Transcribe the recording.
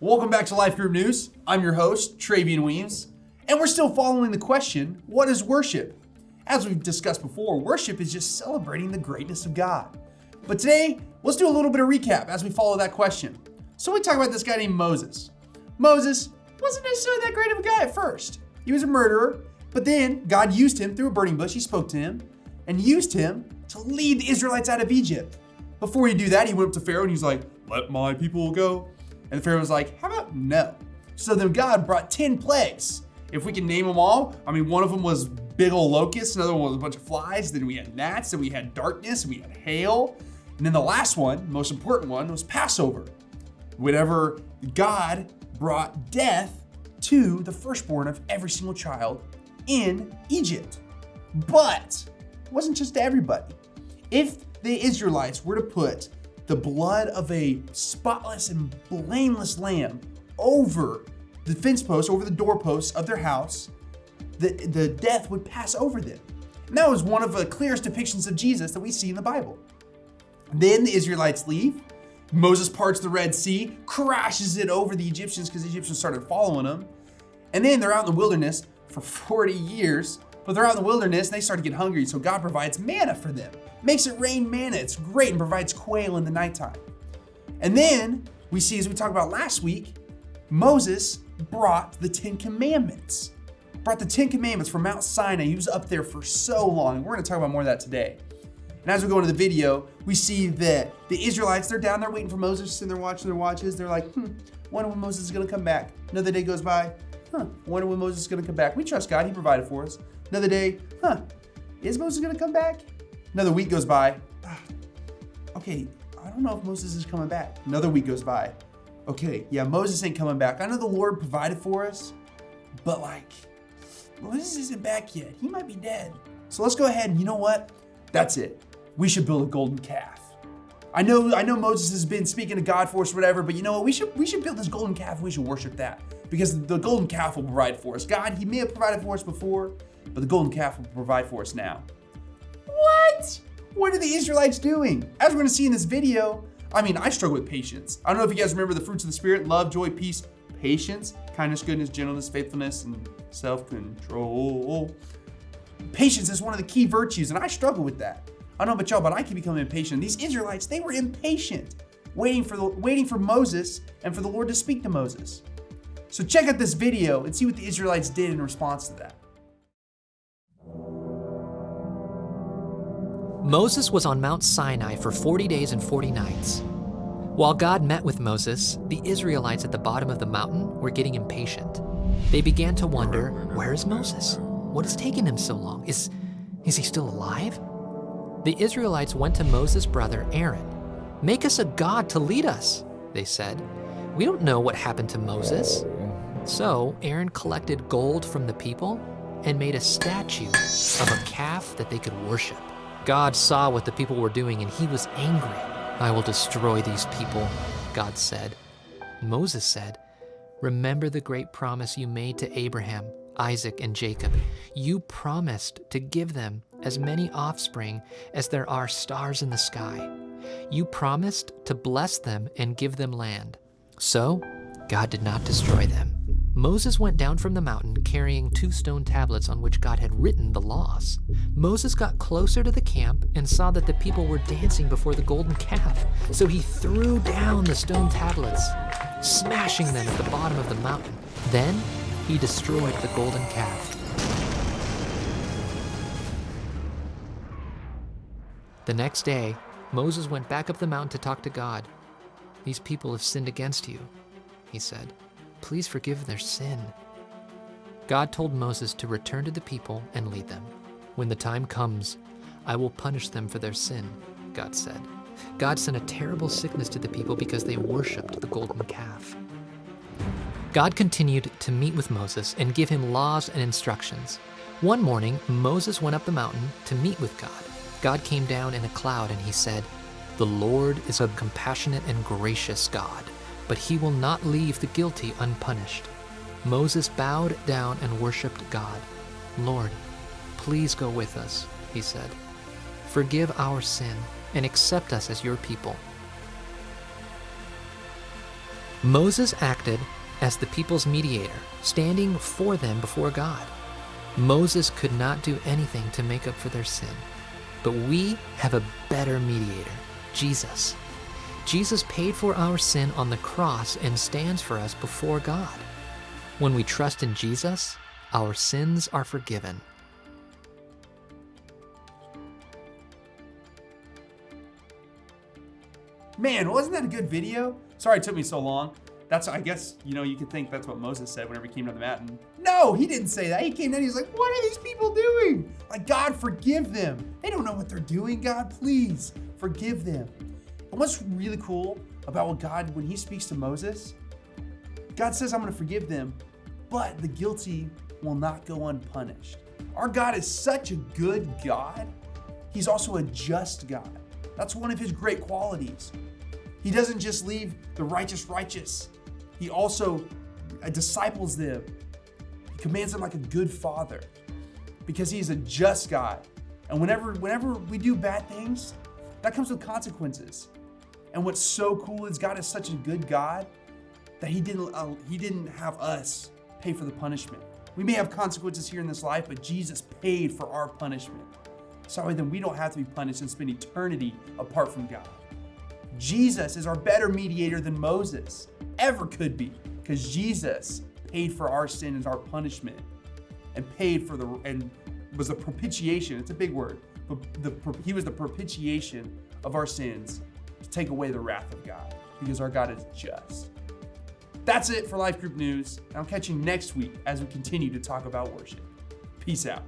Welcome back to Life Group News. I'm your host, Travian Weems, and we're still following the question, what is worship? As we've discussed before, worship is just celebrating the greatness of God. But today, let's do a little bit of recap as we follow that question. So we talk about this guy named Moses. Moses wasn't necessarily that great of a guy at first. He was a murderer, but then God used him through a burning bush. He spoke to him and used him to lead the Israelites out of Egypt. Before he do that, he went up to Pharaoh and he's like, let my people go. And Pharaoh was like, how about no? So then God brought 10 plagues. If we can name them all, one of them was big old locusts, another one was a bunch of flies, then we had gnats, then we had darkness, and we had hail. And then the last one, most important one, was Passover. Whenever God brought death to the firstborn of every single child in Egypt. But it wasn't just to everybody. If the Israelites were to put the blood of a spotless and blameless lamb over the fence posts, over the doorposts of their house, the death would pass over them. And that was one of the clearest depictions of Jesus that we see in the Bible. Then the Israelites leave. Moses parts the Red Sea, crashes it over the Egyptians because the Egyptians started following them. And then they're out in the wilderness for 40 years. But they're out in the wilderness and they start to get hungry, so God provides manna for them. Makes it rain manna, it's great, and provides quail in the nighttime. And then we see, as we talked about last week, Moses brought the 10 Commandments. Brought the 10 Commandments from Mount Sinai. He was up there for so long, and we're gonna talk about more of that today. And as we go into the video, we see that the Israelites, they're down there waiting for Moses, and they're watching their watches. They're like, wonder when Moses is gonna come back. Another day goes by, wonder when Moses is gonna come back. We trust God, he provided for us. Another day, is Moses gonna come back? Another week goes by. Okay, I don't know if Moses is coming back. Another week goes by. Okay, yeah, Moses ain't coming back. I know the Lord provided for us, but Moses isn't back yet. He might be dead. So let's go ahead and you know what? That's it. We should build a golden calf. I know Moses has been speaking to God for us, whatever, but you know what? We should build this golden calf. We should worship that because the golden calf will provide for us. God, he may have provided for us before, but the golden calf will provide for us now. What? What are the Israelites doing? As we're gonna see in this video, I struggle with patience. I don't know if you guys remember the fruits of the Spirit: love, joy, peace, patience, kindness, goodness, gentleness, faithfulness, and self-control. Patience is one of the key virtues, and I struggle with that. I don't know about y'all, but I can become impatient. These Israelites, they were impatient, waiting for Moses and for the Lord to speak to Moses. So check out this video and see what the Israelites did in response to that. Moses was on Mount Sinai for 40 days and 40 nights. While God met with Moses, the Israelites at the bottom of the mountain were getting impatient. They began to wonder, where is Moses? What has taken him so long? Is he still alive? The Israelites went to Moses' brother Aaron. Make us a god to lead us, they said. We don't know what happened to Moses. So Aaron collected gold from the people and made a statue of a calf that they could worship. God saw what the people were doing and he was angry. I will destroy these people, God said. Moses said, remember the great promise you made to Abraham, Isaac, and Jacob. You promised to give them as many offspring as there are stars in the sky. You promised to bless them and give them land. So God did not destroy them. Moses went down from the mountain carrying 2 stone tablets on which God had written the laws. Moses got closer to the camp and saw that the people were dancing before the golden calf. So he threw down the stone tablets, smashing them at the bottom of the mountain. Then he destroyed the golden calf. The next day, Moses went back up the mountain to talk to God. These people have sinned against you, he said. Please forgive their sin. God told Moses to return to the people and lead them. When the time comes, I will punish them for their sin, God said. God sent a terrible sickness to the people because they worshipped the golden calf. God continued to meet with Moses and give him laws and instructions. One morning, Moses went up the mountain to meet with God. God came down in a cloud and he said, "The Lord is a compassionate and gracious God, but he will not leave the guilty unpunished." Moses bowed down and worshiped God. "Lord, please go with us," he said. "Forgive our sin and accept us as your people." Moses acted as the people's mediator, standing for them before God. Moses could not do anything to make up for their sin, but we have a better mediator, Jesus. Jesus paid for our sin on the cross and stands for us before God. When we trust in Jesus, our sins are forgiven. Man, wasn't that a good video? Sorry it took me so long. I guess, you could think that's what Moses said whenever he came down the mountain. No, he didn't say that. He came down, he was like, what are these people doing? Like, God, forgive them. They don't know what they're doing. God, please forgive them. And what's really cool about what God, when he speaks to Moses, God says, I'm going to forgive them, but the guilty will not go unpunished. Our God is such a good God. He's also a just God. That's one of his great qualities. He doesn't just leave the righteous. He also disciples them. He commands them like a good father because he's a just God. And whenever we do bad things, that comes with consequences. And what's so cool is God is such a good God that he didn't have us pay for the punishment. We may have consequences here in this life, but Jesus paid for our punishment. So then we don't have to be punished and spend eternity apart from God. Jesus is our better mediator than Moses ever could be, because Jesus paid for our sin as our punishment and was the propitiation. It's a big word, but he was the propitiation of our sins to take away the wrath of God, because our God is just. That's it for Life Group News. I'll catch you next week as we continue to talk about worship. Peace out.